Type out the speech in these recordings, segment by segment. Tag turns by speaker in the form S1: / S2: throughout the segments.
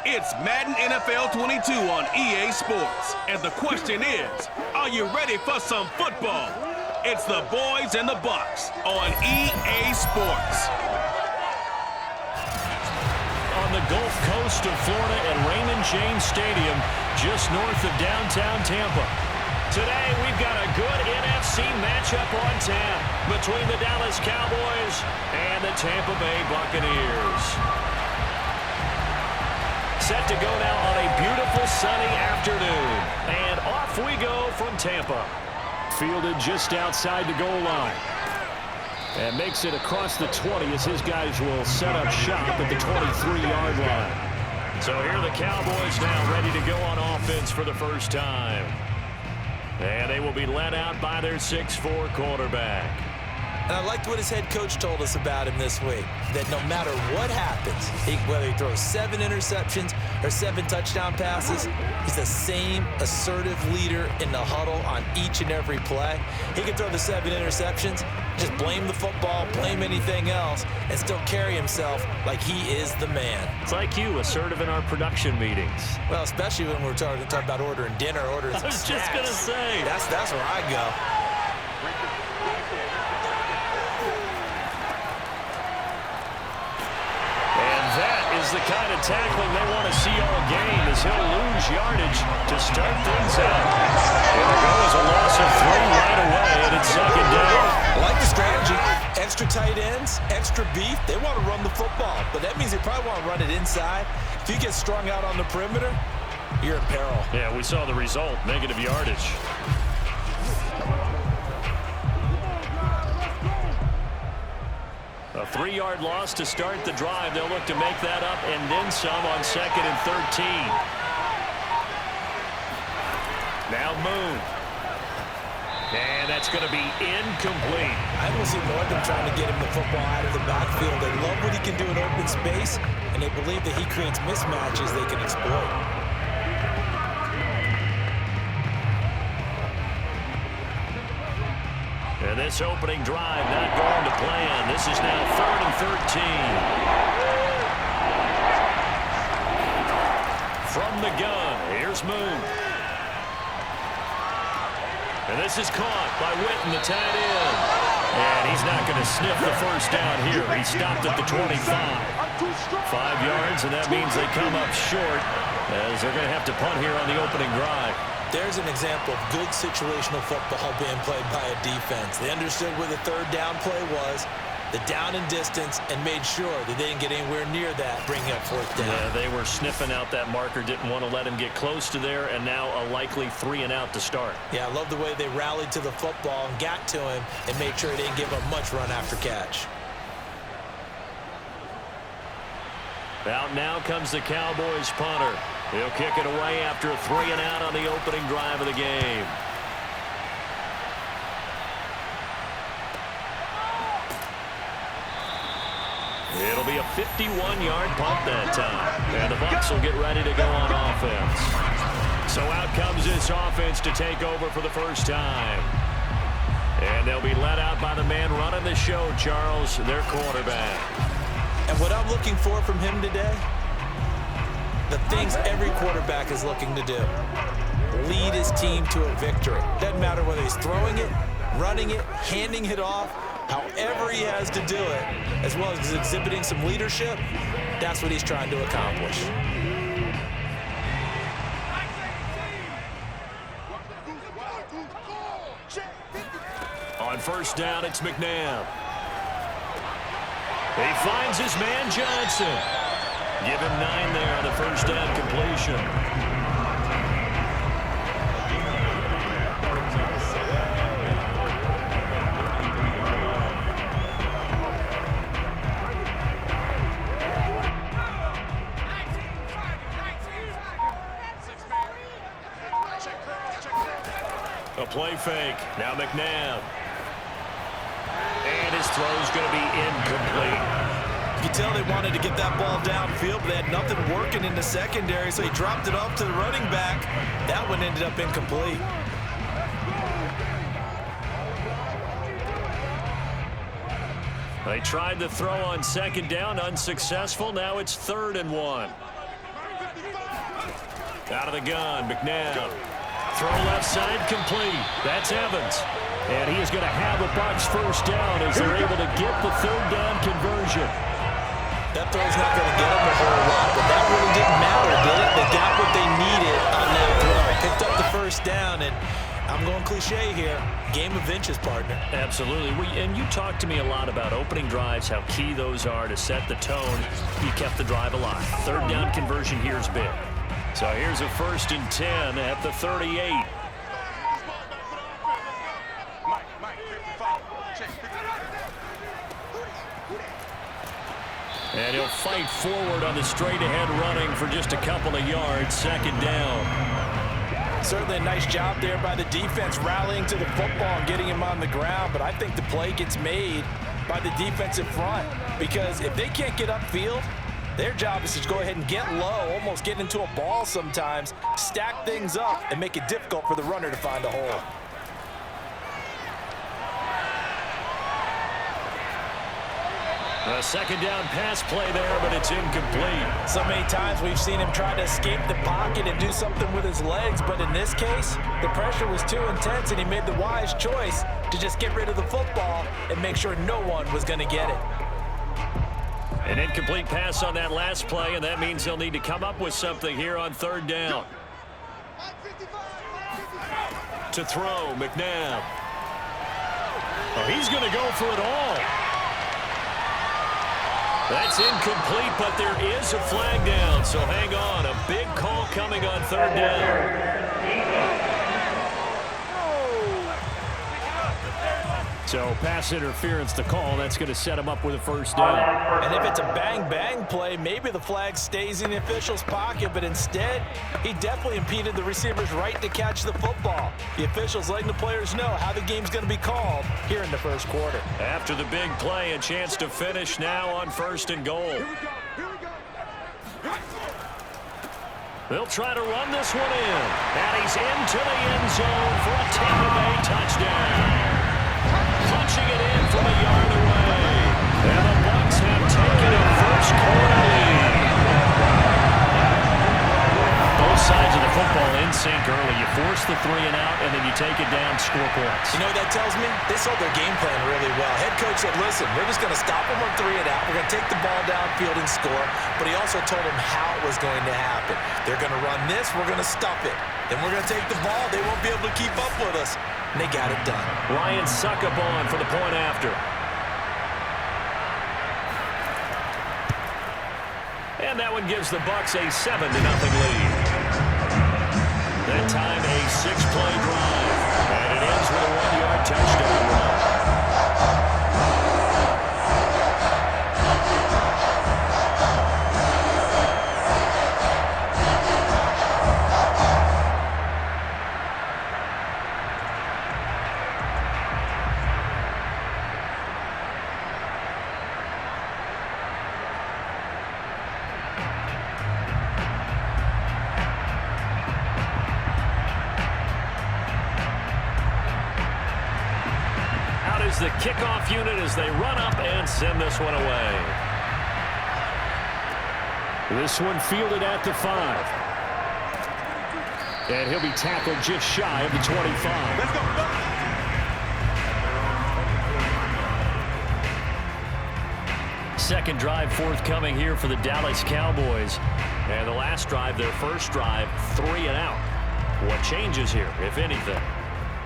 S1: It's Madden NFL 22 on EA Sports. And the question is, are you ready for some football? It's the boys and the Bucs on EA Sports.
S2: On the Gulf Coast of Florida at Raymond James Stadium, just north of downtown Tampa. Today, we've got a good NFC matchup on tap between the Dallas Cowboys and the Tampa Bay Buccaneers. Set to go now on a beautiful sunny afternoon. And off we go from Tampa. Fielded just outside the goal line. And makes it across the 20 as his guys will set up shop at the 23-yard line. So here are the Cowboys now ready to go on offense for the first time. And they will be led out by their 6'4" quarterback.
S3: And I liked what his head coach told us about him this week, that no matter what happens, whether he throws 7 interceptions or 7 touchdown passes, he's the same assertive leader in the huddle on each and every play. He can throw the 7 interceptions, just blame the football, blame anything else, and still carry himself like he is the man.
S2: It's like you, assertive in our production meetings.
S3: Well, especially when we're talking about ordering dinner, ordering some snacks.
S2: I was just going to say.
S3: That's where I go.
S2: The kind of tackling they want to see all game as he'll lose yardage to start things out. It'll go as a loss of 3 right away, and it's second down.
S3: I like the strategy. Extra tight ends, extra beef. They want to run the football, but that means they probably want to run it inside. If you get strung out on the perimeter, you're in peril.
S2: Yeah, we saw the result, negative yardage. A 3-yard loss to start the drive. They'll look to make that up and then some on 2nd and 13. Now Moon. And that's going to be incomplete.
S3: I will see more of them trying to get him the football out of the backfield. They love what he can do in open space, and they believe that he creates mismatches they can exploit.
S2: And this opening drive not going to plan. This is now 3rd and 13. From the gun, here's Moon. And this is caught by Witten, the tight end. And he's not going to sniff the first down here. He stopped at the 25. 5 yards, and that means they come up short as they're going to have to punt here on the opening drive.
S3: There's an example of good situational football being played by a defense. They understood where the 3rd down play was, the down and distance, and made sure that they didn't get anywhere near that, bringing up 4th down.
S2: Yeah, they were sniffing out that marker, didn't want to let him get close to there, and now a likely 3 and out to start.
S3: Yeah, I love the way they rallied to the football and got to him and made sure they didn't give up much run after catch.
S2: Out now comes the Cowboys punter. He'll kick it away after a 3 and out on the opening drive of the game. It'll be a 51-yard punt that time. And the Bucs will get ready to go on offense. So out comes this offense to take over for the first time. And they'll be led out by the man running the show, Charles, their quarterback.
S3: And what I'm looking for from him today, the things every quarterback is looking to do. Lead his team to a victory. Doesn't matter whether he's throwing it, running it, handing it off, however he has to do it, as well as exhibiting some leadership, that's what he's trying to accomplish.
S2: On first down, it's McNabb. He finds his man Johnson. Give him 9 there on the first down completion. A play fake. Now McNabb. And his throw's going to be incomplete.
S3: You can tell they wanted to get that ball downfield, but they had nothing working in the secondary, so he dropped it off to the running back. That one ended up incomplete.
S2: They tried to throw on second down, unsuccessful. Now it's 3rd and 1. Out of the gun, McNabb. Throw left side complete. That's Evans. And he is going to have a Bucs first down as they're able to get the third down conversion.
S3: That throw's not going to get them a whole lot, but that really didn't matter, did it? They got what they needed on that throw. Picked up the first down, and I'm going cliche here. Game of inches, partner.
S2: Absolutely. And you talked to me a lot about opening drives, how key those are to set the tone. You kept the drive alive. Third down conversion here is big. So here's a 1st and 10 at the 38. And he'll fight forward on the straight-ahead running for just a couple of yards. 2nd down.
S3: Certainly a nice job there by the defense rallying to the football and getting him on the ground. But I think the play gets made by the defensive front, because if they can't get upfield, their job is to go ahead and get low, almost get into a ball sometimes, stack things up, and make it difficult for the runner to find a hole.
S2: A 2nd down pass play there, but it's incomplete.
S3: So many times we've seen him try to escape the pocket and do something with his legs, but in this case, the pressure was too intense, and he made the wise choice to just get rid of the football and make sure no one was going to get it.
S2: An incomplete pass on that last play, and that means they'll need to come up with something here on 3rd down. To throw, McNabb. Oh, he's going to go for it all. That's incomplete, but there is a flag down, so hang on. A big call coming on 3rd down. So pass interference to call. That's going to set him up with a 1st down.
S3: And if it's a bang-bang play, maybe the flag stays in the official's pocket, but instead, he definitely impeded the receiver's right to catch the football. The officials letting the players know how the game's going to be called here in the 1st quarter.
S2: After the big play, a chance to finish now on 1st and goal. They'll try to run this one in. And he's into the end zone for a Tampa Bay touchdown. Punching it in from a yard away. And the Bucs have taken a 1st quarter lead. Both sides of the football in sync early. You force the 3 and out, and then you take it down, score points.
S3: You know what that tells me? They sold their game plan really well. Head coach said, listen, we're just going to stop them on 3 and out. We're going to take the ball downfield and score. But he also told them how it was going to happen. They're going to run this. We're going to stop it. Then we're going to take the ball. They won't be able to keep up with us. And they got it done.
S2: Ryan Succabon for the point after. And that one gives the Bucs a 7-0 lead. That time a 6-play drive. And it ends with a 1-yard touchdown run. The kickoff unit as they run up and send this one away. This one fielded at the 5. And he'll be tackled just shy of the 25.
S1: Let's go.
S2: Second drive forthcoming here for the Dallas Cowboys. And the last drive, their first drive, 3 and out. What changes here, if anything?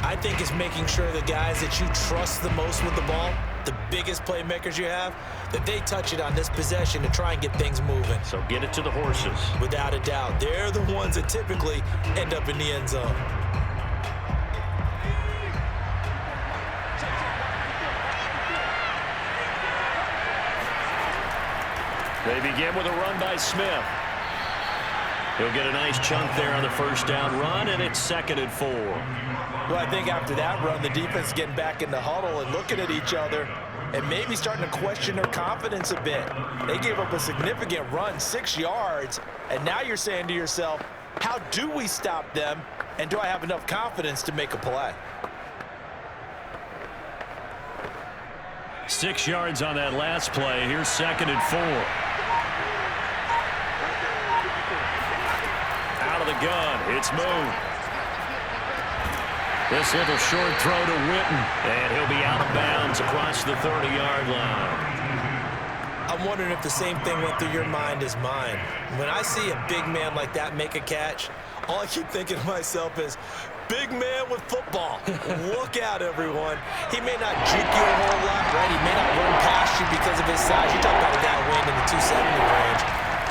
S3: I think it's making sure the guys that you trust the most with the ball, the biggest playmakers you have, that they touch it on this possession to try and get things moving.
S2: So get it to the horses.
S3: Without a doubt. They're the ones that typically end up in the end zone.
S2: They begin with a run by Smith. He'll get a nice chunk there on the 1st down run, and it's 2nd and 4.
S3: Well, I think after that run, the defense is getting back in the huddle and looking at each other and maybe starting to question their confidence a bit. They gave up a significant run, 6 yards, and now you're saying to yourself, how do we stop them, and do I have enough confidence to make a play?
S2: 6 yards on that last play. Here's 2nd and 4. Out of of the gun. It's Moon. This little short throw to Witten, and he'll be out of bounds across the 30-yard line.
S3: I'm wondering if the same thing went through your mind as mine. When I see a big man like that make a catch, all I keep thinking to myself is, big man with football. Look out, everyone. He may not juke you a whole lot, right? He may not run past you because of his size. You talk about a guy weighing in the 270 range.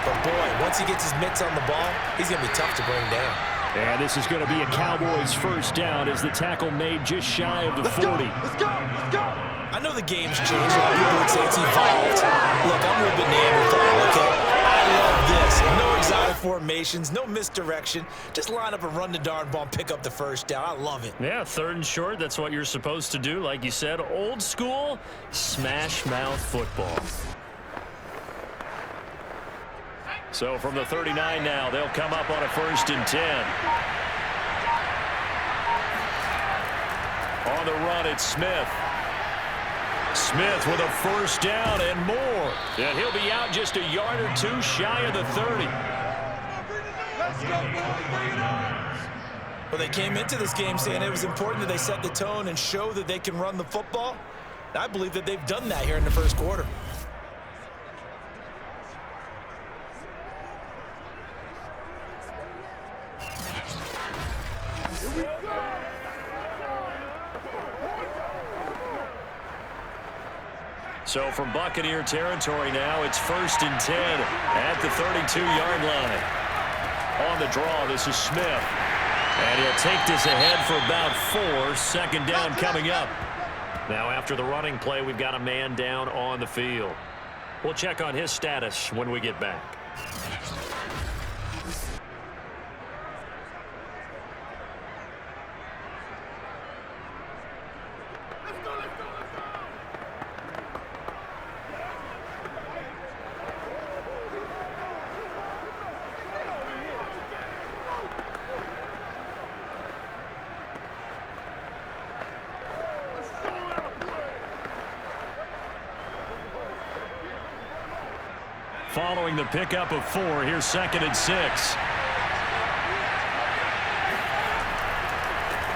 S3: But, boy, once he gets his mitts on the ball, he's going to be tough to bring down.
S2: And this is going to be a Cowboys first down as the tackle made just shy of the 40.
S3: Let's go! I know the game's changed. A lot of people would say it's evolved. Look, I'm a little bit Neanderthal, okay? I love this. No exotic formations, no misdirection. Just line up and run the darn ball and pick up the first down. I love it.
S2: Yeah, 3rd and short, that's what you're supposed to do. Like you said, old school, smash mouth football. So from the 39 now, they'll come up on a 1st and 10. On the run, it's Smith. Smith with a first down and more. And he'll be out just a yard or two shy of the 30.
S3: Let's go, boys. Bring it on. Well, they came into this game saying it was important that they set the tone and show that they can run the football. I believe that they've done that here in the first quarter.
S2: So from Buccaneer territory now, it's 1st and 10 at the 32-yard line. On the draw, this is Smith. And he'll take this ahead for about 4. 2nd down coming up. Now after the running play, we've got a man down on the field. We'll check on his status when we get back. Following the pickup of 4, here's 2nd and 6.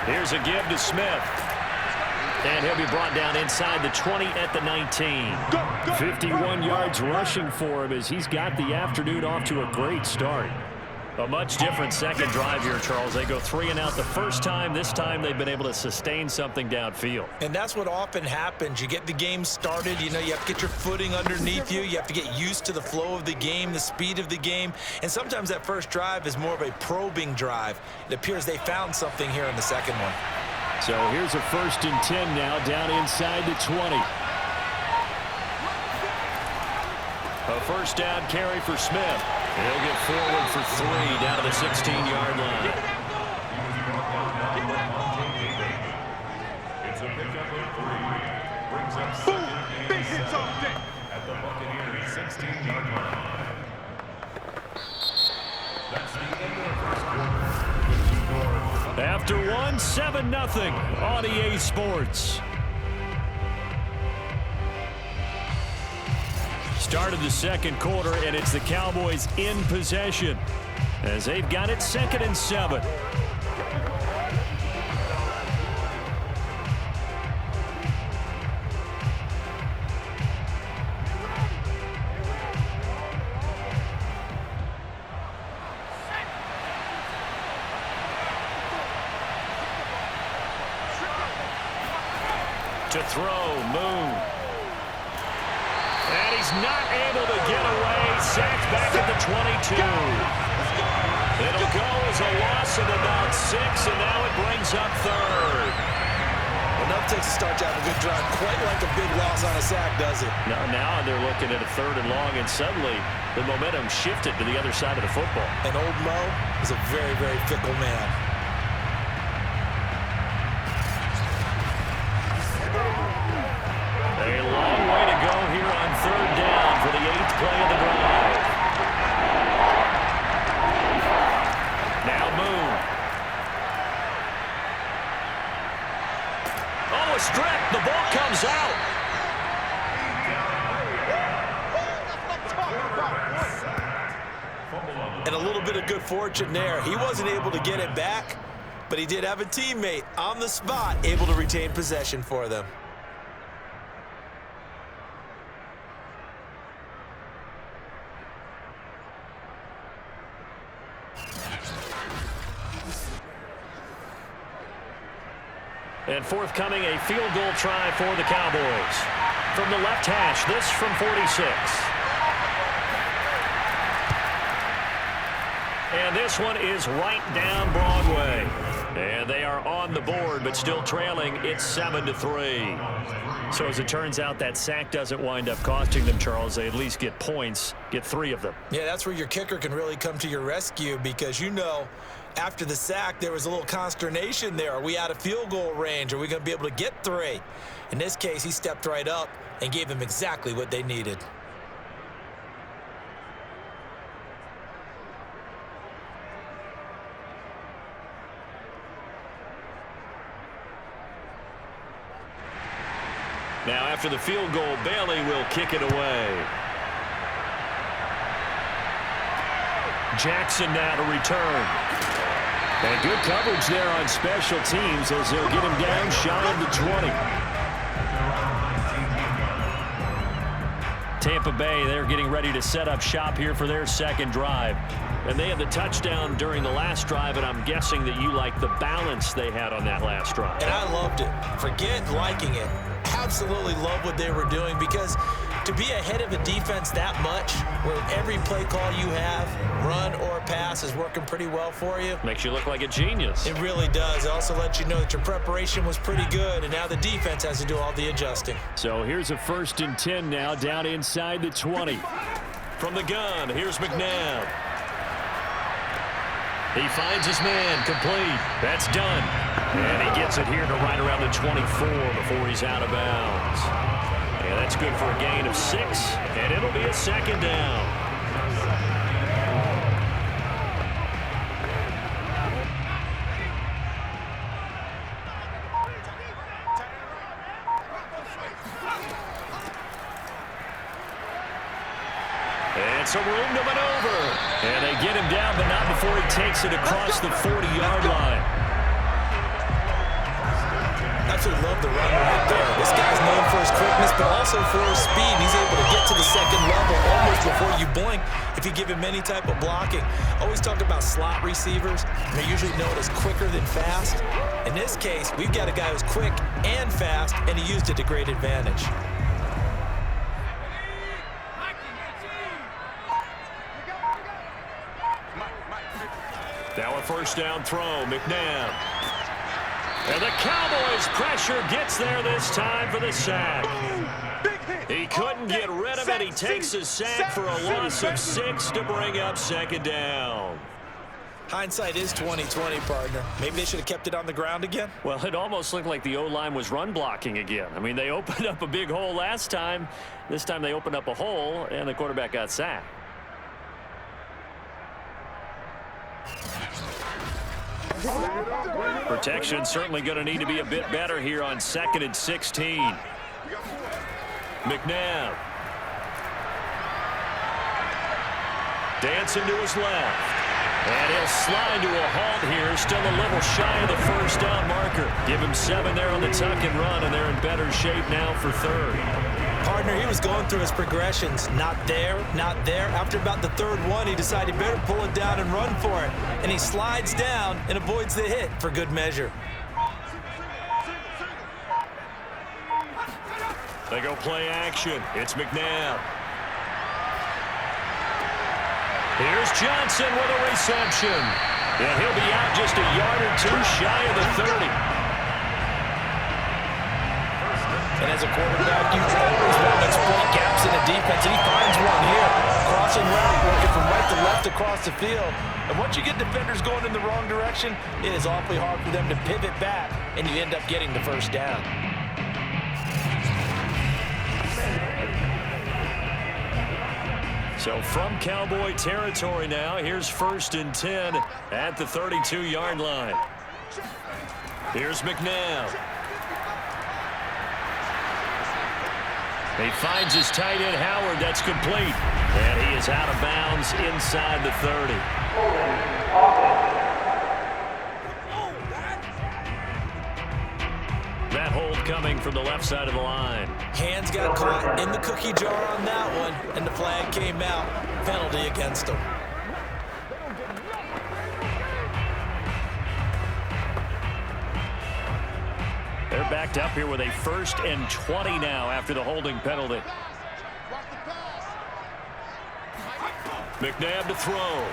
S2: Here's a give to Smith. And he'll be brought down inside the 20 at the 19. 51 yards rushing for him as he's got the afternoon off to a great start. A much different second drive here, Charles. They go 3 and out the first time. This time they've been able to sustain something downfield.
S3: And that's what often happens. You get the game started. You know, you have to get your footing underneath you. You have to get used to the flow of the game, the speed of the game. And sometimes that first drive is more of a probing drive. It appears they found something here in the second one.
S2: So here's a 1st and 10 now down inside the 20. A first down carry for Smith. He'll get forward for 3 down to the 16-yard line.
S4: It's a pickup of 3. Brings up 2nd and 7 at the Buccaneers 16-yard line. That's the end of the first quarter.
S2: After 1, 7-0 on EA Sports. Started the second quarter, and it's the Cowboys in possession as they've got it 2nd and 7. To throw, Moon. And he's not able to get away. Sacked back at the 22. It'll go as a loss of about 6, and now it brings up 3rd.
S3: Enough takes a start to have a good drive. Quite like a big loss on a sack, does it?
S2: Now they're looking at a 3rd and long, and suddenly the momentum shifted to the other side of the football.
S3: And old Mo is a very, very fickle man.
S2: A long way to go here on 3rd down for the 8th play of the drive. Now Moon. Oh, a strip. The ball comes out.
S3: And a a little bit of good fortune there. He wasn't able to get it back, but he did have a teammate on the spot able to retain possession for them.
S2: And forthcoming, a field goal try for the Cowboys. From the left hash, this from 46. And this one is right down Broadway. And they are on the board, but still trailing. It's 7-3. So as it turns out, that sack doesn't wind up costing them, Charles. They at least get points, get 3 of them.
S3: Yeah, that's where your kicker can really come to your rescue because, you know, after the sack, there was a little consternation there. Are we out of field goal range? Are we going to be able to get 3? In this case, he stepped right up and gave them exactly what they needed.
S2: Now, after the field goal, Bailey will kick it away. Jackson now to return. And good coverage there on special teams as they'll get him down shy of the 20. Tampa Bay, they're getting ready to set up shop here for their second drive. And they had the touchdown during the last drive, and I'm guessing that you like the balance they had on that last drive.
S3: And I loved it. Forget liking it. Absolutely love what they were doing because to be ahead of a defense that much where every play call you have, run or pass, is working pretty well for you.
S2: Makes you look like a genius.
S3: It really does. It also lets you know that your preparation was pretty good, and now the defense has to do all the adjusting.
S2: So here's a 1st and 10 now down inside the 20. From the gun, here's McNabb. He finds his man complete. That's Dunn. And he gets it here to right around the 24 before he's out of bounds. Yeah, that's good for a gain of 6, and it'll be a 2nd down. And some room to maneuver. And they get him down, but not before he takes it across the 40-yard line.
S3: Absolutely love the run right there. This guy's known for his quickness, but also for his speed. He's able to get to the 2nd level almost before you blink if you give him any type of blocking. Always talk about slot receivers. They're usually known as quicker than fast. In this case, we've got a guy who's quick and fast, and he used it to great advantage.
S2: Now a 1st down throw, McNabb. And the Cowboys pressure gets there this time for the sack. He couldn't get rid of it. He takes a sack for a loss of 6 to bring up 2nd down.
S3: Hindsight is 20/20, partner. Maybe they should have kept it on the ground again.
S2: Well, it almost looked like the O-line was run blocking again. I mean, they opened up a big hole last time. This time they opened up a hole, and the quarterback got sacked. Protection certainly going to need to be a bit better here on 2nd and 16. McNabb. Dancing to his left. And he'll slide to a halt here. Still a little shy of the 1st down marker. Give him 7 there on the tuck and run, and they're in better shape now for 3rd.
S3: Partner, he was going through his progressions. Not there, not there. After about the 3rd one, he decided he better pull it down and run for it. And he slides down and avoids the hit for good measure.
S2: They go play action. It's McNabb. Here's Johnson with a reception. And he'll be out just a yard or 2 shy of the 30.
S3: And as a quarterback, you always want to exploit gaps in the defense, and he finds one here. Crossing route, working from right to left across the field. And once you get defenders going in the wrong direction, it is awfully hard for them to pivot back, and you end up getting the 1st down.
S2: So from Cowboy territory now, here's 1st and 10 at the 32-yard line. Here's McNabb. He finds his tight end, Howard. That's complete. And he is out of bounds inside the 30. That hold coming from the left side of the line.
S3: Hands got caught in the cookie jar on that one, and the flag came out. Penalty against him.
S2: They're backed up here with a 1st and 20 now after the holding penalty. McNabb to throw.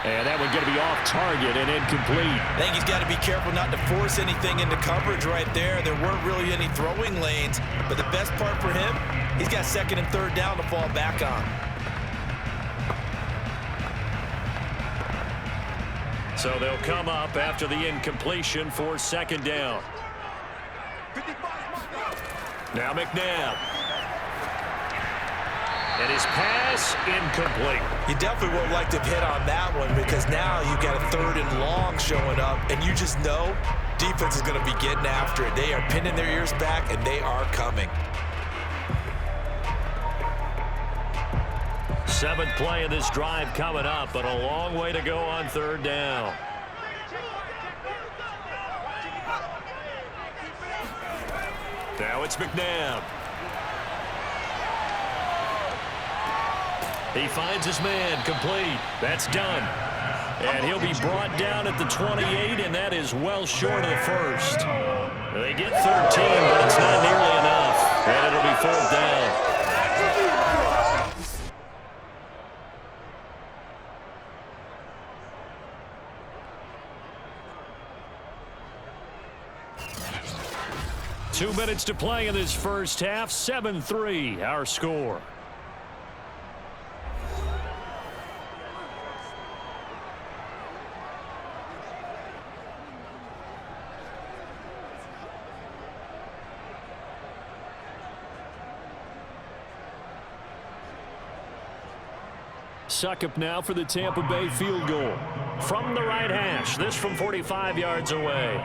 S2: And that one's going to be off target and incomplete.
S3: I think he's got to be careful not to force anything into coverage right there. There weren't really any throwing lanes, but the best part for him, he's got 2nd and 3rd down to fall back on.
S2: So they'll come up after the incompletion for 2nd down. Now McNabb. And his pass incomplete.
S3: You definitely would like to have hit on that one because now you've got a 3rd and long showing up, and you just know defense is going to be getting after it. They are pinning their ears back, and they are coming.
S2: 7th play of this drive coming up, but a long way to go on 3rd down. Now it's McNabb. He finds his man, complete. That's Dunn. And he'll be brought down at the 28, and that is well short of the 1st. They get 13, but it's not nearly enough. And it'll be 4th down. Two minutes to play in this first half. 7-3, our score. Suckup now for the Tampa Bay field goal. From the right hash, this from 45 yards away.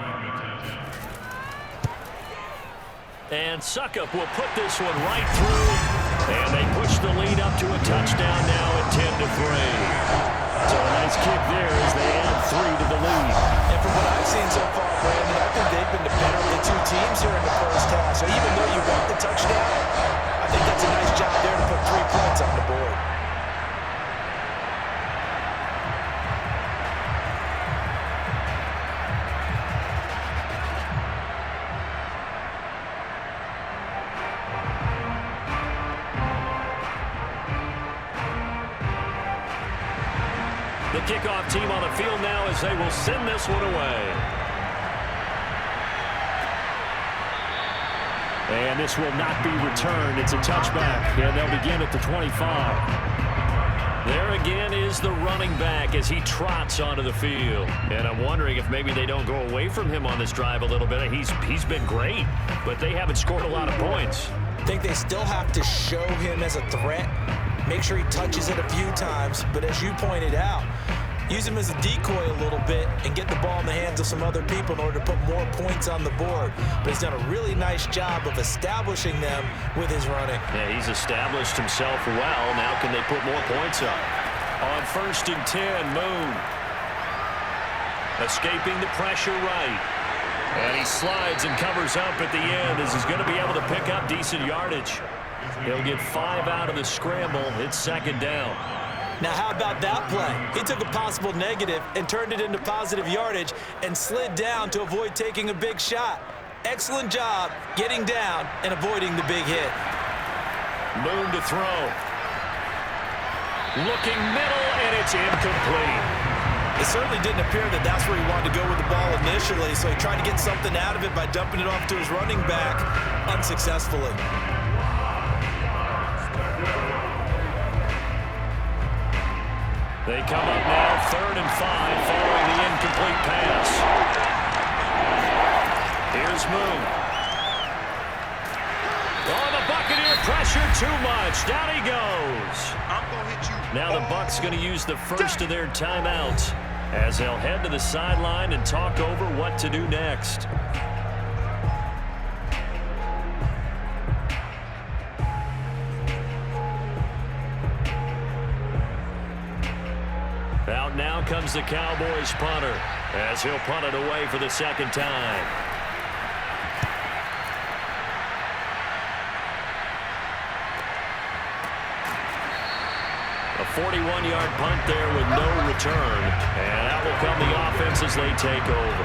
S2: And Suckup will put this one right through. And they push the lead up to a touchdown now at 10-3. So a nice kick there as they add 3 to the lead.
S3: And from what I've seen so far, Brandon, I think they've been the better of the two teams here in the first half. So even though you want the touchdown, I think that's a nice job there to put 3 points on the board.
S2: The kickoff team on the field now as they will send this one away. And this will not be returned. It's a touchback, and they'll begin at the 25. There again is the running back as he trots onto the field. And I'm wondering if maybe they don't go away from him on this drive a little bit. He's been great, but they haven't scored a lot of points.
S3: I think they still have to show him as a threat. Make sure he touches it a few times, but as you pointed out, use him as a decoy a little bit and get the ball in the hands of some other people in order to put more points on the board. But he's done a really nice job of establishing them with his running.
S2: Yeah, he's established himself well. Now can they put more points up? On 1st and 10, Moon. Escaping the pressure right. And he slides and covers up at the end as he's going to be able to pick up decent yardage. He'll get 5 out of the scramble. It's 2nd down.
S3: Now, how about that play? He took a possible negative and turned it into positive yardage and slid down to avoid taking a big shot. Excellent job getting down and avoiding the big hit.
S2: Moon to throw. Looking middle, and it's incomplete.
S3: It certainly didn't appear that that's where he wanted to go with the ball initially, so he tried to get something out of it by dumping it off to his running back unsuccessfully.
S2: They come up now 3rd and 5 following the incomplete pass. Here's Moon. Oh, the Buccaneer pressure too much. Down he goes.
S5: I'm gonna hit you.
S2: Now the Bucs going to use the first of their timeouts as they'll head to the sideline and talk over what to do next. Out now comes the Cowboys punter as he'll punt it away for the second time. A 41-yard punt there with no return. And out will come the offense as they take over.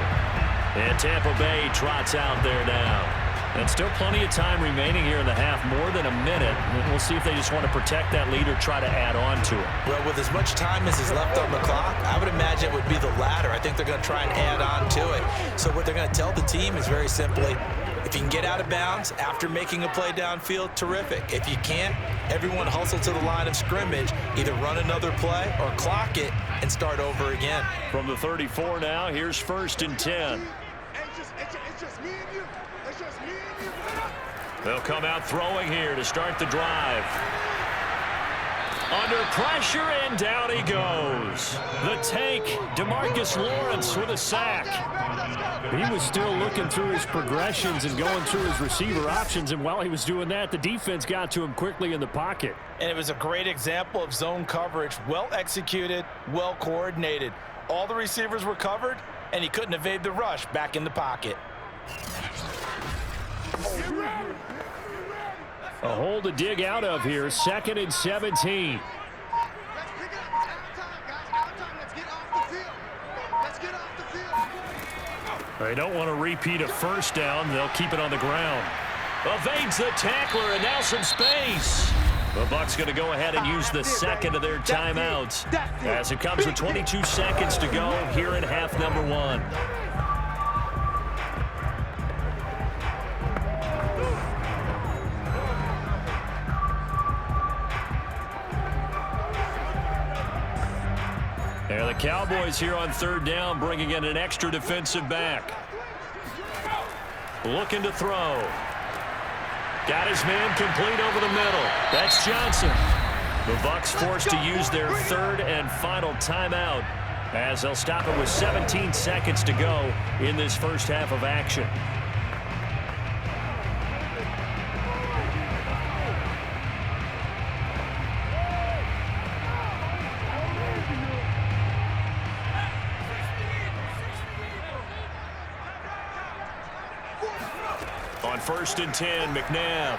S2: And Tampa Bay trots out there now. And still plenty of time remaining here in the half, more than a minute. We'll see if they just want to protect that lead or try to add on to it.
S3: Well, with as much time as is left on the clock, I would imagine it would be the latter. I think they're going to try and add on to it. So what they're going to tell the team is very simply, if you can get out of bounds after making a play downfield, terrific. If you can't, everyone hustle to the line of scrimmage, either run another play or clock it and start over again.
S2: From the 34 now, here's 1st and 10.
S5: It's just me and you. It's just me and you.
S2: They'll come out throwing here to start the drive. Under pressure, and down he goes. The tank, DeMarcus Lawrence with a sack. He was still looking through his progressions and going through his receiver options, and while he was doing that, the defense got to him quickly in the pocket.
S6: And it was a great example of zone coverage. Well executed, well coordinated. All the receivers were covered, and he couldn't evade the rush back in the pocket.
S2: A hole to dig out of here, 2nd and 17. They don't want to repeat a first down. They'll keep it on the ground. Evades the tackler, and now some space. The Bucs going to go ahead and use the second of their timeouts as it comes with 22 seconds to go here in half number 1. And the Cowboys here on 3rd down, bringing in an extra defensive back. Looking to throw. Got his man complete over the middle. That's Johnson. The Bucs forced to use their 3rd and final timeout as they'll stop it with 17 seconds to go in this first half of action. On 1st and 10, McNabb.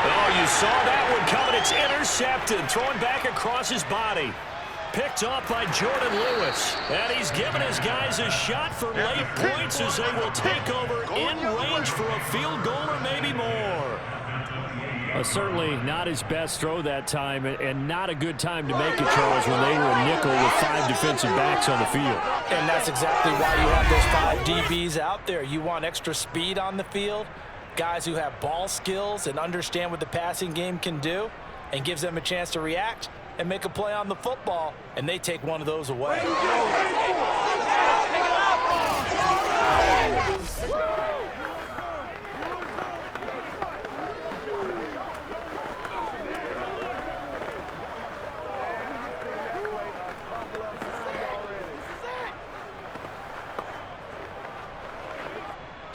S2: Oh, you saw that one coming. It's intercepted. Thrown back across his body. Picked off by Jordan Lewis. And he's given his guys a shot for late points as they will take over in range for a field goal or maybe more. Certainly not his best throw that time, and not a good time to make it, Charles, when they were a nickel with 5 defensive backs on the field.
S6: And that's exactly why you have those 5 DBs out there. You want extra speed on the field, guys who have ball skills and understand what the passing game can do, and gives them a chance to react and make a play on the football, and they take one of those away.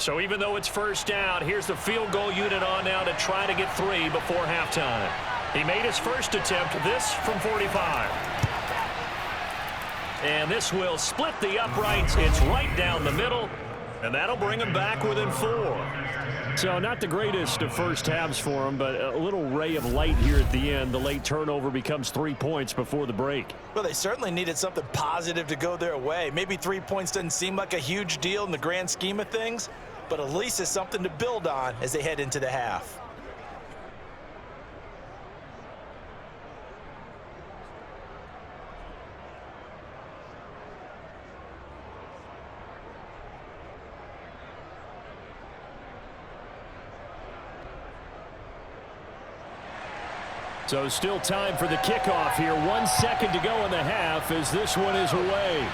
S2: So even though it's 1st down, here's the field goal unit on now to try to get 3 before halftime. He made his first attempt, this from 45. And this will split the uprights. It's right down the middle, and that'll bring him back within 4. So not the greatest of first halves for him, but a little ray of light here at the end. The late turnover becomes 3 points before the break.
S6: Well, they certainly needed something positive to go their way. Maybe 3 points doesn't seem like a huge deal in the grand scheme of things, but at least it's something to build on as they head into the half.
S2: So still time for the kickoff here. 1 second to go in the half as this one is away.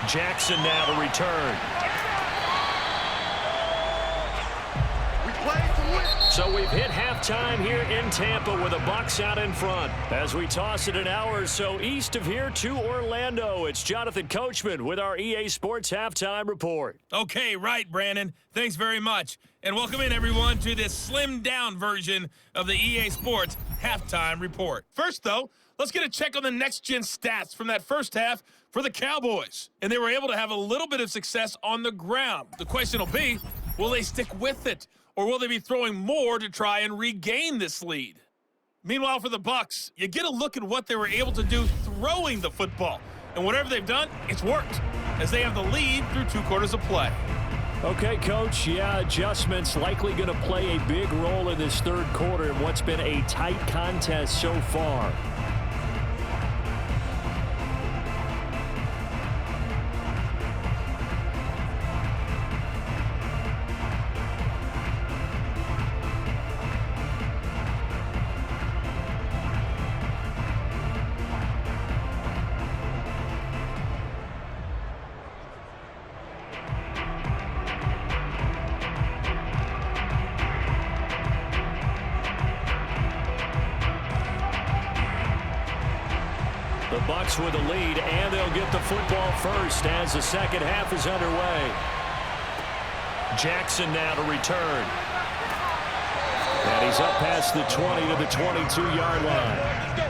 S2: Jackson now to return. So we've hit halftime here in Tampa with the Bucs out in front. As we toss it an hour or so east of here to Orlando, it's Jonathan Coachman with our EA Sports Halftime Report.
S7: Okay, right, Brandon. Thanks very much. And welcome in, everyone, to this slimmed-down version of the EA Sports Halftime Report. First, though, let's get a check on the next-gen stats from that first half for the Cowboys. And they were able to have a little bit of success on the ground. The question will be, will they stick with it? Or will they be throwing more to try and regain this lead? Meanwhile, for the Bucs, you get a look at what they were able to do throwing the football. And whatever they've done, it's worked, as they have the lead through 2 quarters of play.
S2: Okay, Coach, yeah, adjustments likely going to play a big role in this third quarter in what's been a tight contest so far. The Bucs with a lead, and they'll get the football first as the second half is underway. Jackson now to return. And he's up past the 20 to the 22-yard line.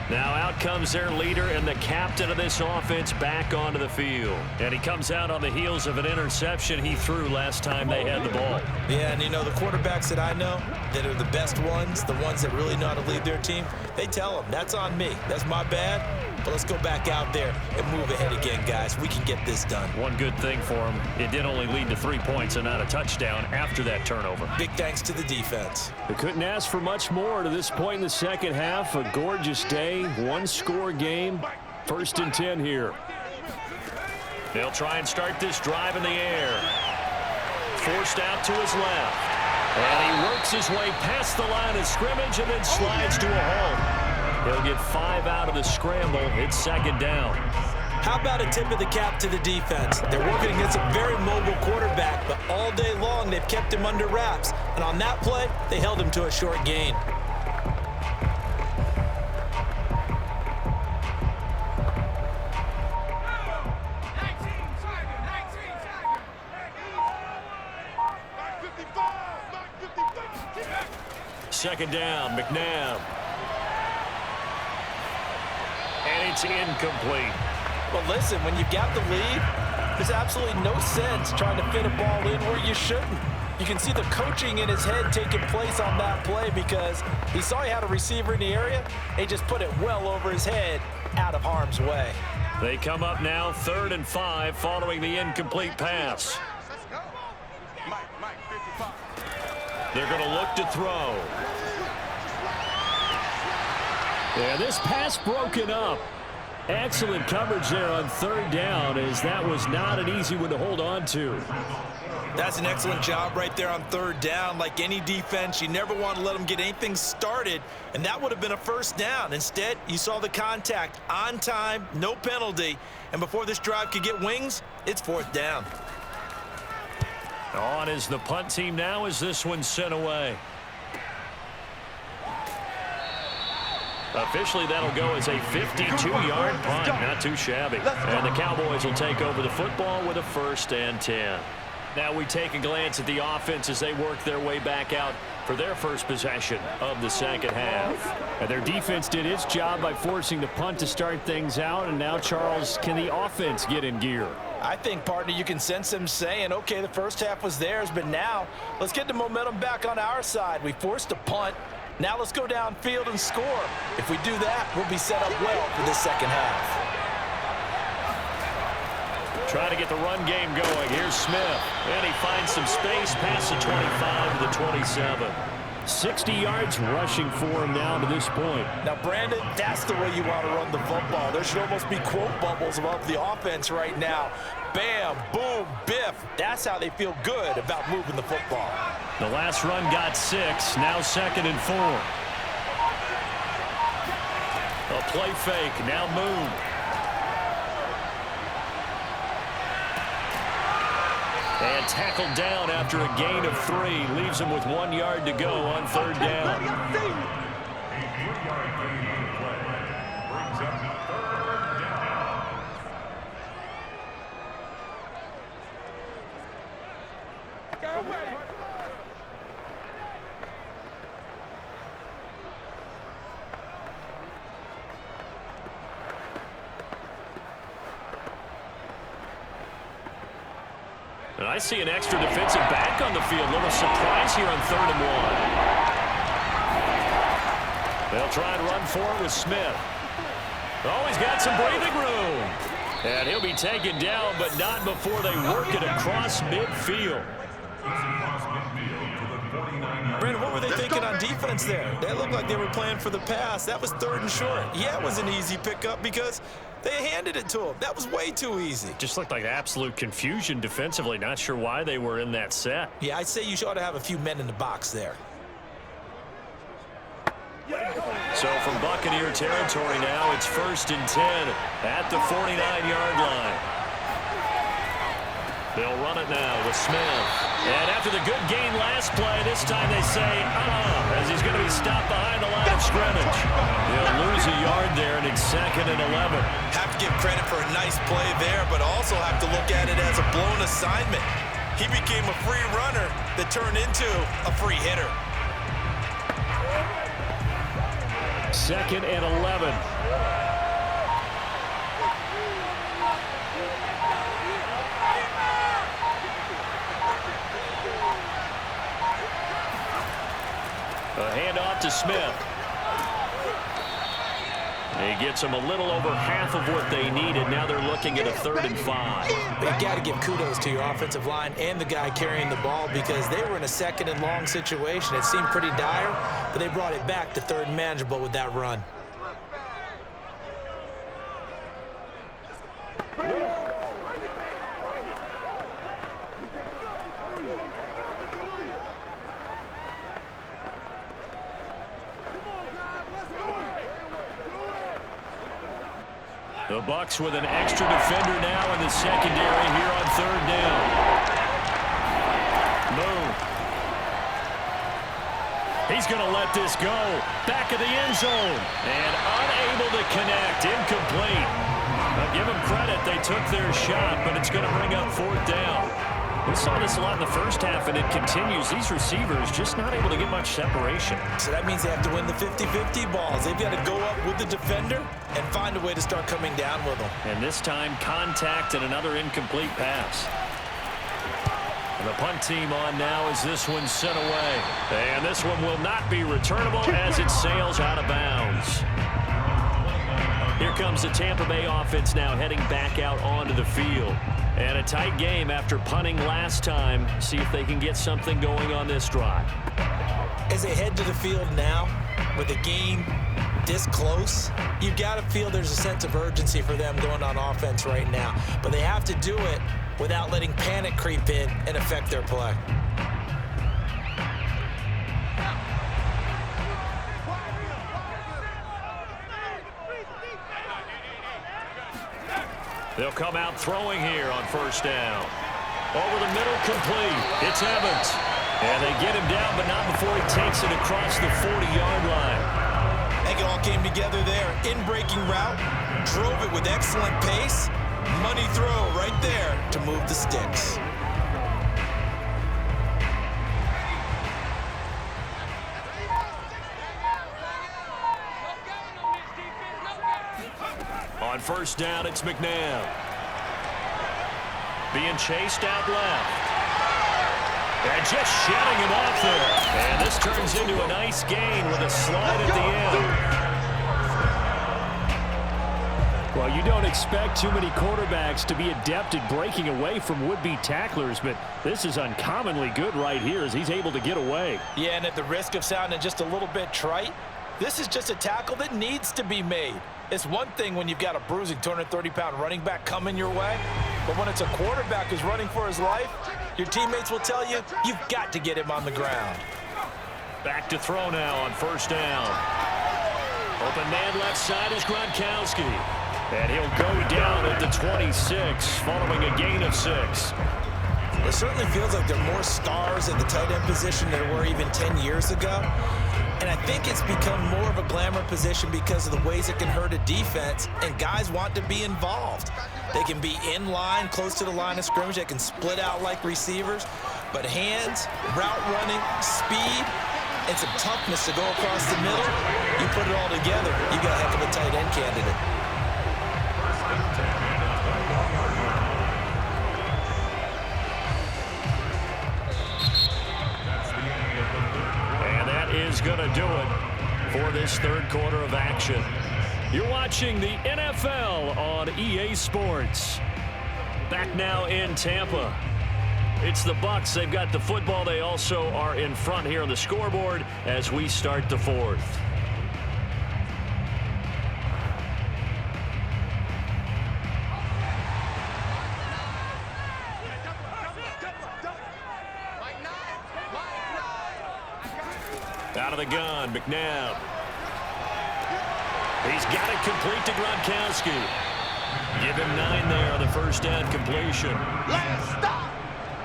S2: Now out comes their leader and the captain of this offense back onto the field. And he comes out on the heels of an interception he threw last time they had the ball.
S3: Yeah, and you know, the quarterbacks that I know that are the best ones, the ones that really know how to lead their team, they tell them, that's on me. That's my bad. But let's go back out there and move ahead again, guys. We can get this done.
S2: One good thing for him, it did only lead to 3 points and not a touchdown after that turnover.
S3: Big thanks to the defense.
S2: They couldn't ask for much more to this point in the second half. A gorgeous day, 1-score game. 1st and 10 here. They'll try and start this drive in the air. Forced out to his left. And he works his way past the line of scrimmage and then slides to a halt. He'll get 5 out of the scramble. It's 2nd down.
S3: How about a tip of the cap to the defense? They're working against a very mobile quarterback, but all day long they've kept him under wraps. And on that play, they held him to a short gain.
S2: Second down, McNabb. And it's incomplete.
S6: Well, listen, when you've got the lead, there's absolutely no sense trying to fit a ball in where you shouldn't. You can see the coaching in his head taking place on that play because he saw he had a receiver in the area. He just put it well over his head out of harm's way.
S2: They come up now 3rd and 5 following the incomplete pass. They're going to look to throw. Yeah, this pass broken up. Excellent coverage there on 3rd down, as that was not an easy one to hold on to.
S3: That's an excellent job right there on 3rd down. Like any defense, you never want to let them get anything started, and that would have been a 1st down. Instead, you saw the contact on time, no penalty, and before this drive could get wings, it's 4th down.
S2: On is the punt team now as this one's sent away. Officially, that'll go as a 52-yard punt. Not too shabby. And the Cowboys will take over the football with a 1st and 10. Now we take a glance at the offense as they work their way back out for their first possession of the second half. And their defense did its job by forcing the punt to start things out. And now, Charles, can the offense get in gear?
S6: I think, partner, you can sense them saying, okay, the first half was theirs, but now let's get the momentum back on our side. We forced a punt. Now let's go downfield and score. If we do that, we'll be set up well for this second half.
S2: Trying to get the run game going. Here's Smith. And he finds some space past the 25 to the 27. 60 yards rushing for him now to this point.
S6: Now, Brandon, that's the way you want to run the football. There should almost be quote bubbles above the offense right now. Bam, boom, biff. That's how they feel good about moving the football.
S2: The last run got 6. Now 2nd and 4. A play fake. Now Moon. And tackled down after a gain of 3. Leaves him with 1 yard to go on 3rd down.
S4: A 3-yard gain on the play brings up 3rd down.
S2: And I see an extra defensive back on the field. Little surprise here on 3rd and 1. They'll try and run for it with Smith. Oh, he's got some breathing room. And he'll be taken down, but not before they work it across midfield.
S3: Brent, what were they thinking on defense there? They looked like they were playing for the pass. That was 3rd and short. Yeah, it was an easy pickup because they handed it to him. That was way too easy.
S2: Just looked like absolute confusion defensively. Not sure why they were in that set.
S3: Yeah, I'd say you ought to have a few men in the box there.
S2: So from Buccaneer territory now, it's 1st and 10 at the 49-yard line. They'll run it now with Smith. And after the good gain last play, this time they say, as he's going to be stopped behind the line of scrimmage. He'll lose a yard there, and it's 2nd and 11.
S3: Have to give credit for a nice play there, but also have to look at it as a blown assignment. He became a free runner that turned into a free hitter.
S2: 2nd and 11. A handoff to Smith. He gets them a little over half of what they needed. Now they're looking at a 3rd and 5.
S3: But you got to give kudos to your offensive line and the guy carrying the ball because they were in a 2nd and long situation. It seemed pretty dire, but they brought it back to 3rd and manageable with that run.
S2: The Bucs with an extra defender now in the secondary here on 3rd down. Moon. He's going to let this go. Back of the end zone. And unable to connect. Incomplete. I'll give them credit. They took their shot, but it's going to bring up 4th down. We saw this a lot in the first half, and it continues. These receivers just not able to get much separation.
S3: So that means they have to win the 50-50 balls. They've got to go up with the defender and find a way to start coming down with them.
S2: And this time, contact and another incomplete pass. And the punt team on now as this one's sent away. And this one will not be returnable as it sails out of bounds. Here comes the Tampa Bay offense now heading back out onto the field. And a tight game after punting last time. See if they can get something going on this drive.
S3: As they head to the field now, with the game this close, you've got to feel there's a sense of urgency for them going on offense right now. But they have to do it without letting panic creep in and affect their play.
S2: They'll come out throwing here on 1st down. Over the middle, complete. It's Evans. And they get him down, but not before he takes it across the 40-yard line.
S3: I think it all came together there. In-breaking route, drove it with excellent pace. Money throw right there to move the sticks.
S2: On 1st down, it's McNabb. Being chased out left. And just shedding him off there. And this turns into a nice gain with a slide at the end. Well, you don't expect too many quarterbacks to be adept at breaking away from would-be tacklers, but this is uncommonly good right here as he's able to get away.
S6: Yeah, and at the risk of sounding just a little bit trite, this is just a tackle that needs to be made. It's one thing when you've got a bruising 230-pound running back coming your way, but when it's a quarterback who's running for his life, your teammates will tell you, you've got to get him on the ground.
S2: Back to throw now on 1st down. Open man left side is Gronkowski. And he'll go down at the 26 following a gain of 6.
S3: The it certainly feels like there are more stars at the tight end position than there were even 10 years ago. And I think it's become more of a glamour position because of the ways it can hurt a defense, and guys want to be involved. They can be in line, close to the line of scrimmage. They can split out like receivers. But hands, route running, speed, and some toughness to go across the middle, you put it all together, you got a heck of a tight end candidate.
S2: And that is going to do it for this third quarter of action. You're watching the NFL on EA Sports. Back now in Tampa. It's the Bucs. They've got the football. They also are in front here on the scoreboard as we start the fourth. Out of the gun, McNabb. He's got it complete to Gronkowski. Give him 9 there on the first down completion.
S5: Let's stop!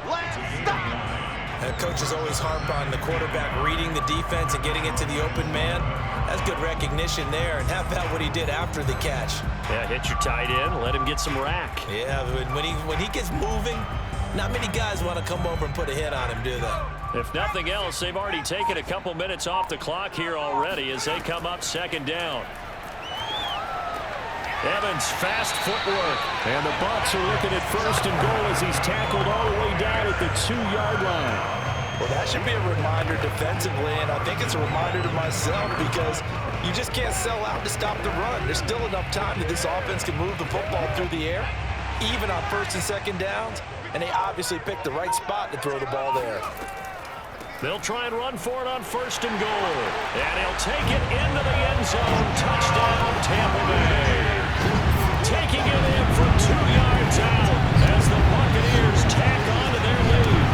S5: Let's stop!
S3: Coaches always harp on the quarterback reading the defense and getting it to the open man. That's good recognition there. And how about what he did after the catch?
S2: Yeah, hit your tight end, let him get some rack.
S3: Yeah, when he gets moving, not many guys want to come over and put a hit on him, do they?
S2: If nothing else, they've already taken a couple minutes off the clock here already as they come up second down. Evans, fast footwork. And the Bucs are looking at first and goal as he's tackled all the way down at the 2-yard line.
S6: Well, that should be a reminder defensively, and I think it's a reminder to myself because you just can't sell out to stop the run. There's still enough time that this offense can move the football through the air, even on first and second downs, and they obviously picked the right spot to throw the ball there.
S2: They'll try and run for it on first and goal. And he'll take it into the end zone. Touchdown, Tampa Bay. Taking it in from 2 yards out as the Buccaneers tack on to their lead.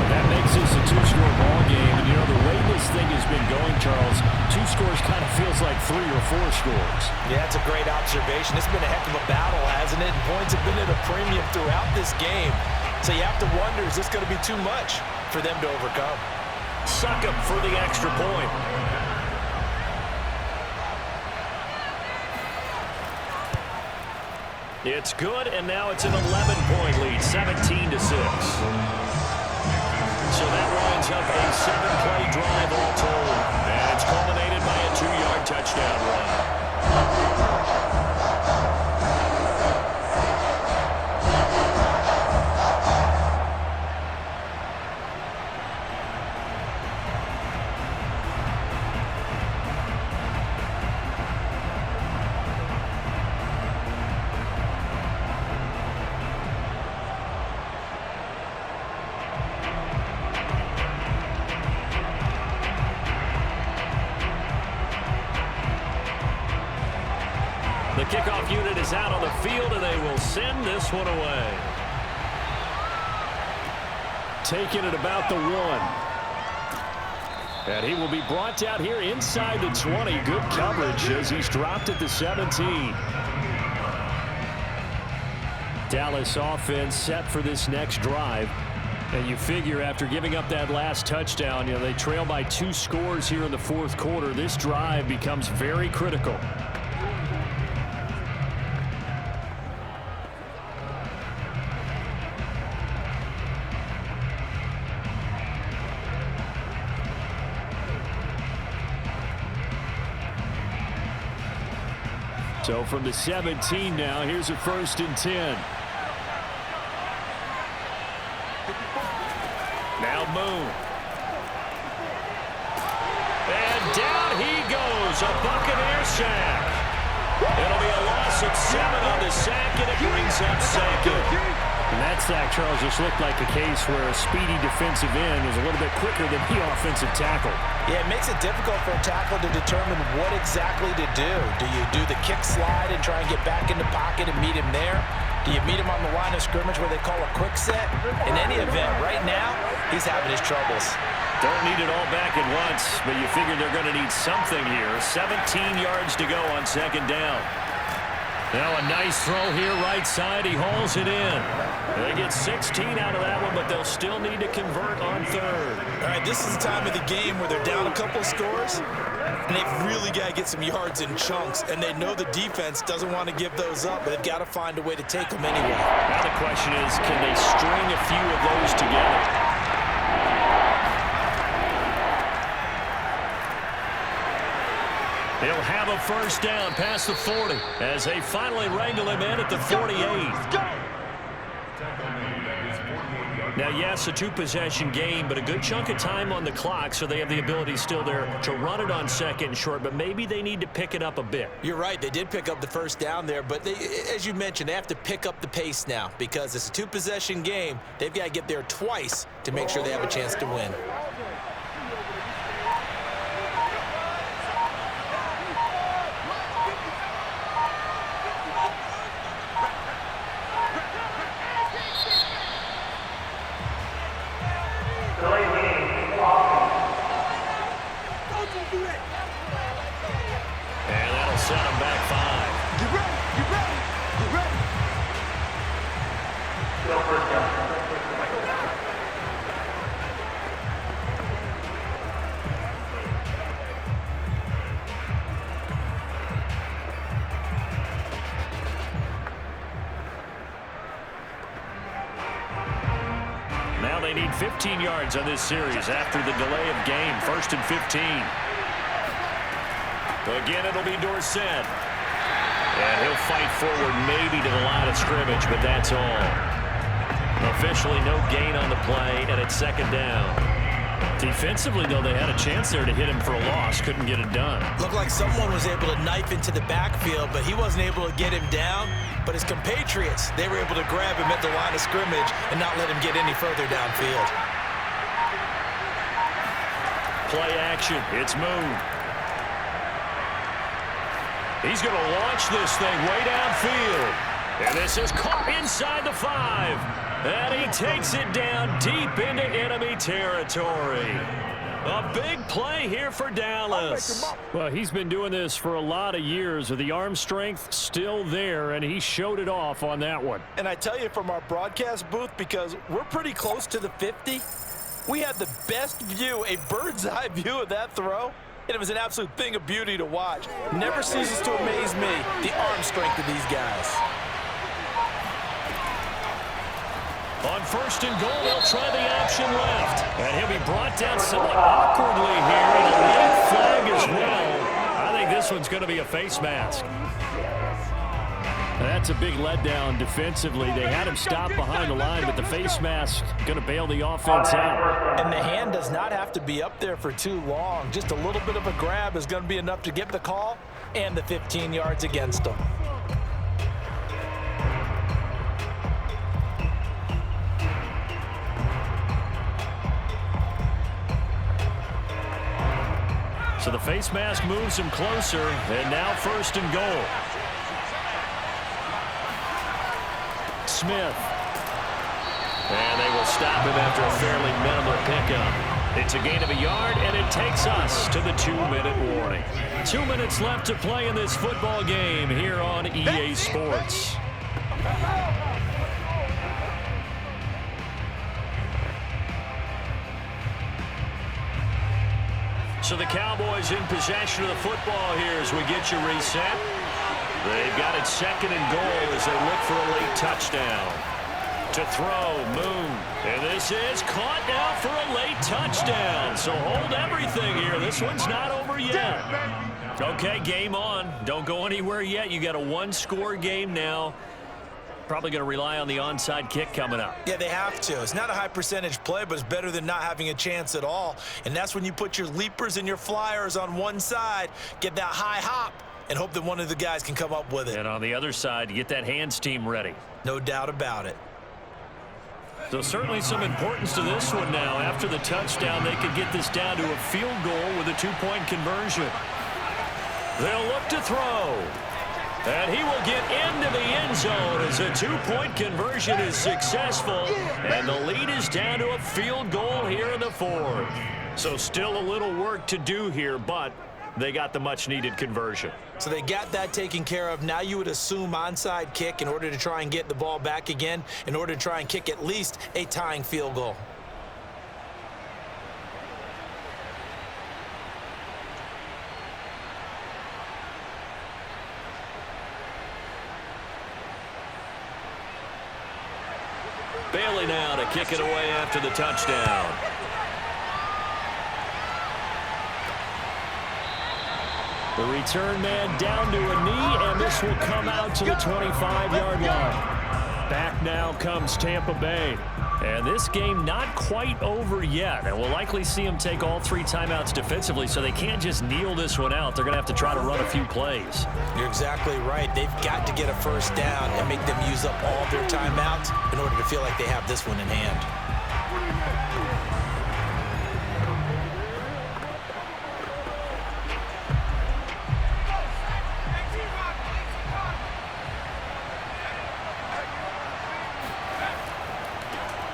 S2: That makes this a 2-score ball game. And, you know, the way this thing has been going, Charles, 2 scores kind of feels like 3 or 4 scores.
S6: Yeah, that's a great observation. It's been a heck of a battle, hasn't it? And points have been at a premium throughout this game. So you have to wonder, is this going to be too much for them to overcome?
S2: Suck up for the extra point. It's good, and now it's an 11-point lead, 17-6. So that winds up a 7-play drive all told, and it's culminated by a 2-yard touchdown run. The kickoff unit is out on the field, and they will send this one away. Taking it about the 1. And he will be brought down here inside the 20. Good coverage as he's dropped at the 17. Dallas offense set for this next drive. And you figure after giving up that last touchdown, you know, they trail by 2 scores here in the fourth quarter. This drive becomes very critical. So from the 17 now, here's a 1st and 10. Now Moon. And down he goes, a Buccaneer sack. It'll be a loss of 7 on the sack, and it brings up 2nd. And that sack, Charles, just looked like a case where a speedy defensive end was a little bit quicker than the offensive tackle.
S6: Yeah, it makes it difficult for a tackle to determine what exactly to do. Do you do the kick slide and try and get back in the pocket and meet him there? Do you meet him on the line of scrimmage where they call a quick set? In any event, right now, he's having his troubles.
S2: Don't need it all back at once, but you figure they're going to need something here. 17 yards to go on 2nd down. Now a nice throw here right side. He hauls it in. They get 16 out of that one, but they'll still need to convert on third.
S3: All right, this is the time of the game where they're down a couple of scores, and they've really got to get some yards in chunks, and they know the defense doesn't want to give those up, but they've got to find a way to take them anyway.
S2: Now the question is, can they string a few of those together? He'll have a first down past the 40 as they finally wrangle him in at the 48. Now, yes, a two-possession game, but a good chunk of time on the clock, so they have the ability still there to run it on second and short, but maybe they need to pick it up a bit.
S3: You're right. They did pick up the first down there, but they, as you mentioned, they have to pick up the pace now because it's a two-possession game. They've got to get there twice to make sure they have a chance to win.
S2: Set him back 5.
S5: Get ready, get ready, get ready.
S2: Now they need 15 yards on this series after the delay of game. 1st and 15. Again, it'll be Dorsett. And he'll fight forward maybe to the line of scrimmage, but that's all. Officially no gain on the play, and it's 2nd down. Defensively, though, they had a chance there to hit him for a loss. Couldn't get it done.
S3: Looked like someone was able to knife into the backfield, but he wasn't able to get him down. But his compatriots, they were able to grab him at the line of scrimmage and not let him get any further downfield.
S2: Play action. It's moved. He's going to launch this thing way downfield. And this is caught inside the 5. And he takes it down deep into enemy territory. A big play here for Dallas. Well, he's been doing this for a lot of years with the arm strength still there, and he showed it off on that one.
S6: And I tell you from our broadcast booth, because we're pretty close to the 50, we had the best view, a bird's eye view of that throw. And it was an absolute thing of beauty to watch. Never ceases to amaze me, the arm strength of these guys.
S2: On 1st and goal, they'll try the option left. And he'll be brought down somewhat awkwardly here, and a late flag as well. I think this one's going to be a face mask. That's a big letdown defensively. They had him stop behind the line, but the face mask going to bail the offense out.
S6: And the hand does not have to be up there for too long. Just a little bit of a grab is going to be enough to get the call and the 15 yards against them.
S2: So the face mask moves him closer, and now 1st and goal. Smith. And they will stop him after a fairly minimal pickup. It's a gain of a yard, and it takes us to the 2-minute warning. 2 minutes left to play in this football game here on EA Sports. So the Cowboys in possession of the football here as we get you reset. They've got it 2nd and goal as they look for a late touchdown. To throw, Moon. And this is caught now for a late touchdown. So hold everything here. This one's not over yet. Okay, game on. Don't go anywhere yet. You got a 1-score game now. Probably going to rely on the onside kick coming up.
S3: Yeah, they have to. It's not a high percentage play, but it's better than not having a chance at all. And that's when you put your leapers and your flyers on one side, get that high hop, and hope that one of the guys can come up with it.
S2: And on the other side, you get that hands team ready.
S3: No doubt about it.
S2: So certainly some importance to this one now. After the touchdown, they could get this down to a field goal with a 2-point conversion. They'll look to throw. And he will get into the end zone as a 2-point conversion is successful. And the lead is down to a field goal here in the 4th. So still a little work to do here, but they got the much-needed conversion.
S3: So they got that taken care of. Now you would assume onside kick in order to try and get the ball back again, in order to try and kick at least a tying field goal.
S2: Bailey now to kick it away after the touchdown. The return man down to a knee, and this will come out to the 25-yard line. Back now comes Tampa Bay. And this game not quite over yet. And we'll likely see them take all 3 timeouts defensively, so they can't just kneel this one out. They're going to have to try to run a few plays.
S3: You're exactly right. They've got to get a first down and make them use up all their timeouts in order to feel like they have this one in hand.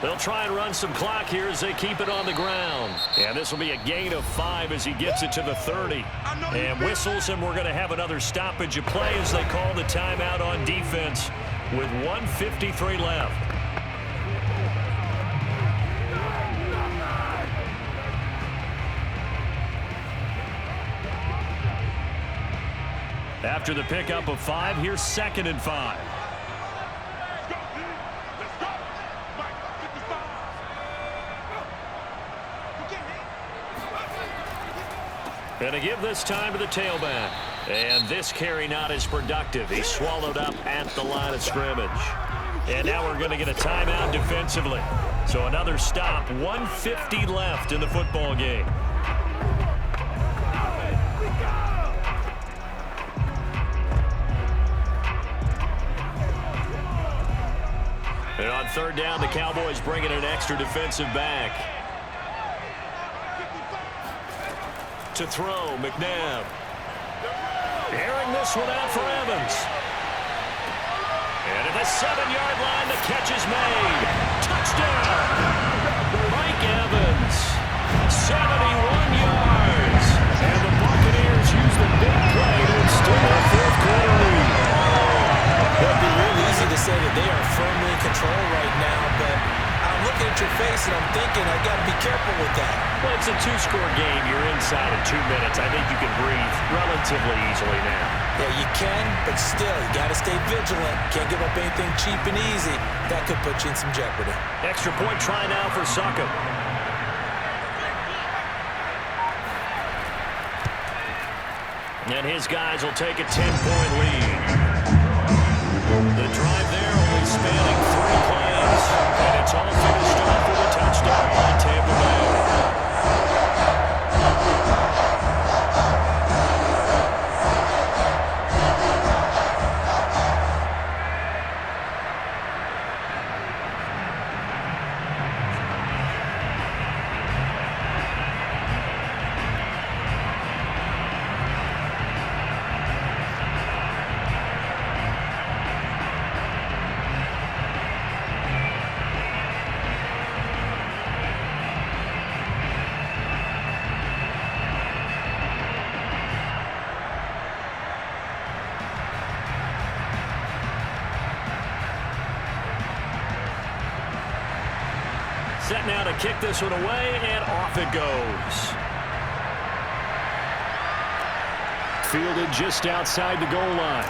S2: They'll try and run some clock here as they keep it on the ground. And this will be a gain of 5 as he gets it to the 30. And whistles, and we're going to have another stoppage of play as they call the timeout on defense with 1:53 left. After the pickup of 5, here's 2nd and 5. Going to give this time to the tailback. And this carry not as productive. He's swallowed up at the line of scrimmage. And now we're going to get a timeout defensively. So another stop. 1:50 left in the football game. And on 3rd down, the Cowboys bring in an extra defensive back. To throw, McNabb. Airing this one out for Evans. And at the 7-yard line, the catch is made. Touchdown! Mike Evans. 71 yards. And the Buccaneers use the big play to instill their 4th-quarter lead.
S3: It would be real easy to say that they are firmly in control right now, but I'm looking at your face and I'm thinking I got to be careful with that.
S2: Well, it's a 2-score game. You're inside in 2 minutes. I think you can breathe relatively easily now.
S3: Yeah, you can, but still, you got to stay vigilant. Can't give up anything cheap and easy. That could put you in some jeopardy.
S2: Extra point try now for Suckup. And his guys will take a 10-point lead. The drive there only spanning 3 plays, and it's all finished off with a touchdown by Tampa Bay. Set now to kick this one away, and off it goes. Fielded just outside the goal line.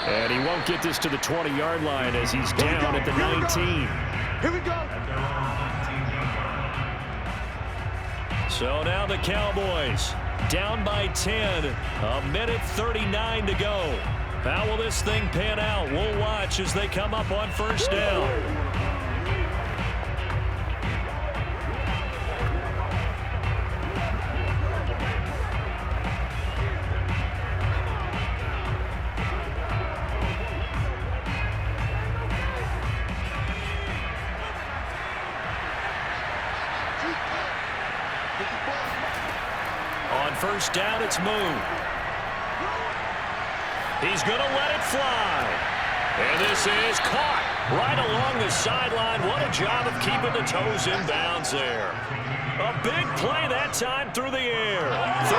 S2: And he won't get this to the 20-yard line as he's down at the 19.
S5: Here we go.
S2: So now the Cowboys down by 10. 1:39 to go. How will this thing pan out? We'll watch as they come up on 1st down. On 1st down, it's Moon. He's going to let it fly. And this is caught. Right along the sideline. What a job of keeping the toes in bounds there. A big play that time through the air. 35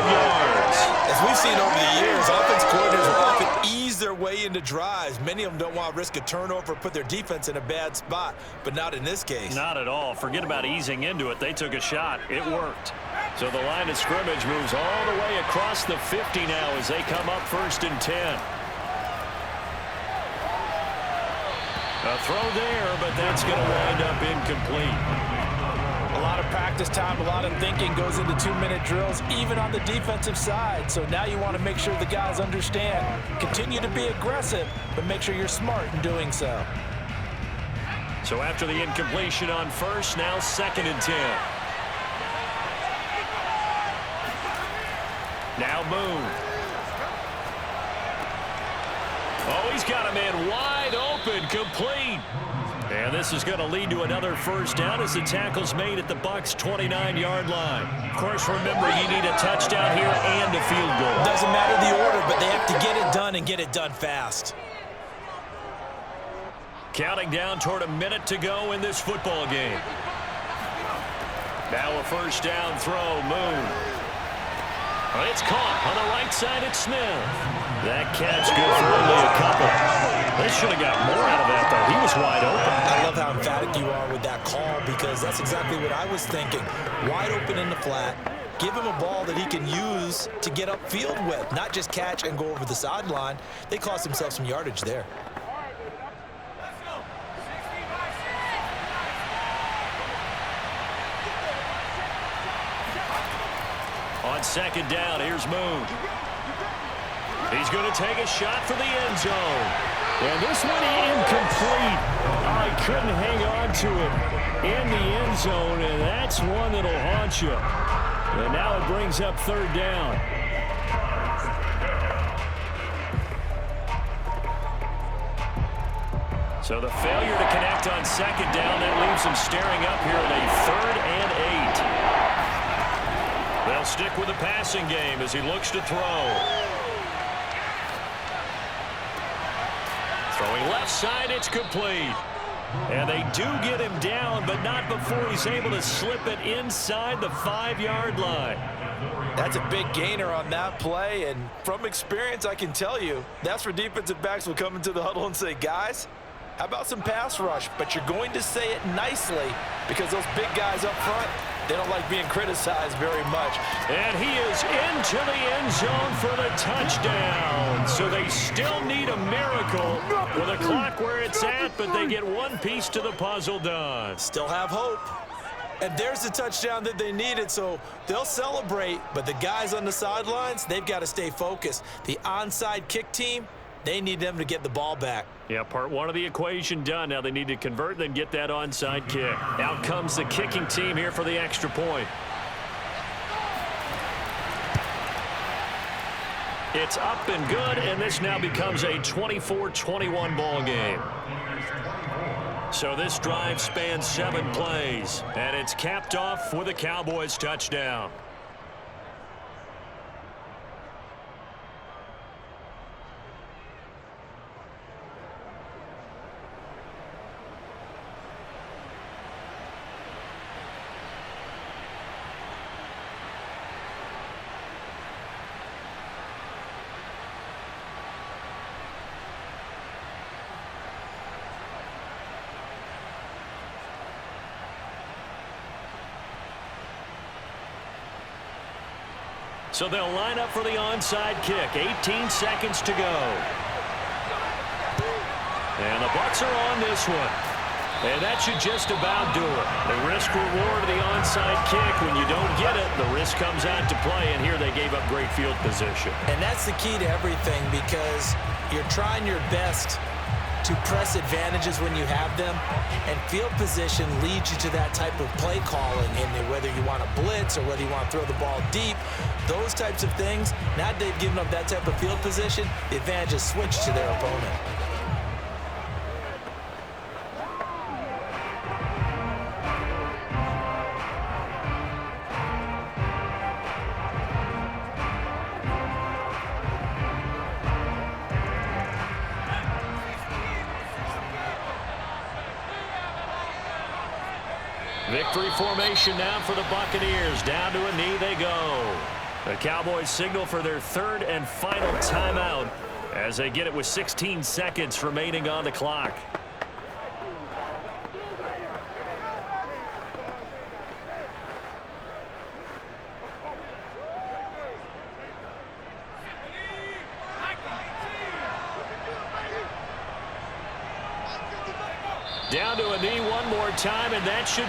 S2: yards.
S3: As we've seen over the years, offense coordinators will often ease their way into drives. Many of them don't want to risk a turnover or put their defense in a bad spot, but not in this case.
S2: Not at all. Forget about easing into it. They took a shot. It worked. So the line of scrimmage moves all the way across the 50 now as they come up 1st and 10. A throw there, but that's going to wind up incomplete.
S6: A lot of practice time, a lot of thinking goes into 2-minute drills, even on the defensive side. So now you want to make sure the guys understand. Continue to be aggressive, but make sure you're smart in doing so.
S2: So after the incompletion on 1st, now 2nd and 10. Now Moon. Oh, he's got a man wide open, complete. And this is going to lead to another 1st down as the tackle's made at the Bucs' 29-yard line. Of course, remember, you need a touchdown here and a field goal.
S3: Doesn't matter the order, but they have to get it done and get it done fast.
S2: Counting down toward a minute to go in this football game. Now a 1st down throw, Moon. Well, it's caught on the right side at Smith. That catch good for only a couple. They should have got more out of that, though. He was wide open.
S3: I love how emphatic you are with that call because that's exactly what I was thinking. Wide open in the flat. Give him a ball that he can use to get upfield with, not just catch and go over the sideline. They cost themselves some yardage there.
S2: On 2nd down, here's Moon. He's going to take a shot for the end zone. And this one incomplete. I couldn't hang on to it in the end zone, and that's one that'll haunt you. And now it brings up 3rd down. So the failure to connect on 2nd down, that leaves him staring up here at a 3rd and 8. They'll stick with the passing game as he looks to throw. Throwing left side, it's complete. And they do get him down, but not before he's able to slip it inside the 5-yard line.
S6: That's a big gainer on that play, and from experience, I can tell you, that's where defensive backs will come into the huddle and say, guys, how about some pass rush? But you're going to say it nicely because those big guys up front, they don't like being criticized very much.
S2: And he is into the end zone for the touchdown. So they still need a miracle with a clock where it's at, but they get one piece to the puzzle done.
S3: Still have hope. And there's the touchdown that they needed, so they'll celebrate. But the guys on the sidelines, they've got to stay focused. The onside kick team, they need them to get the ball back.
S2: Yeah, part one of the equation done. Now they need to convert, then get that onside kick. Out comes the kicking team here for the extra point. It's up and good, and this now becomes a 24-21 ball game. So this drive spans 7 plays, and it's capped off with a Cowboys touchdown. So they'll line up for the onside kick. 18 seconds to go. And the Bucs are on this one. And that should just about do it. The risk reward of the onside kick. When you don't get it, the risk comes out to play. And here they gave up great field position.
S3: And that's the key to everything because you're trying your best to press advantages when you have them, and field position leads you to that type of play calling, and whether you want to blitz or whether you want to throw the ball deep, those types of things. Now that they've given up that type of field position, the advantage is switched to their opponent.
S2: Victory formation now for the Buccaneers. Down to a knee they go. The Cowboys signal for their third and final timeout as they get it with 16 seconds remaining on the clock. Down to a knee one more time, and that should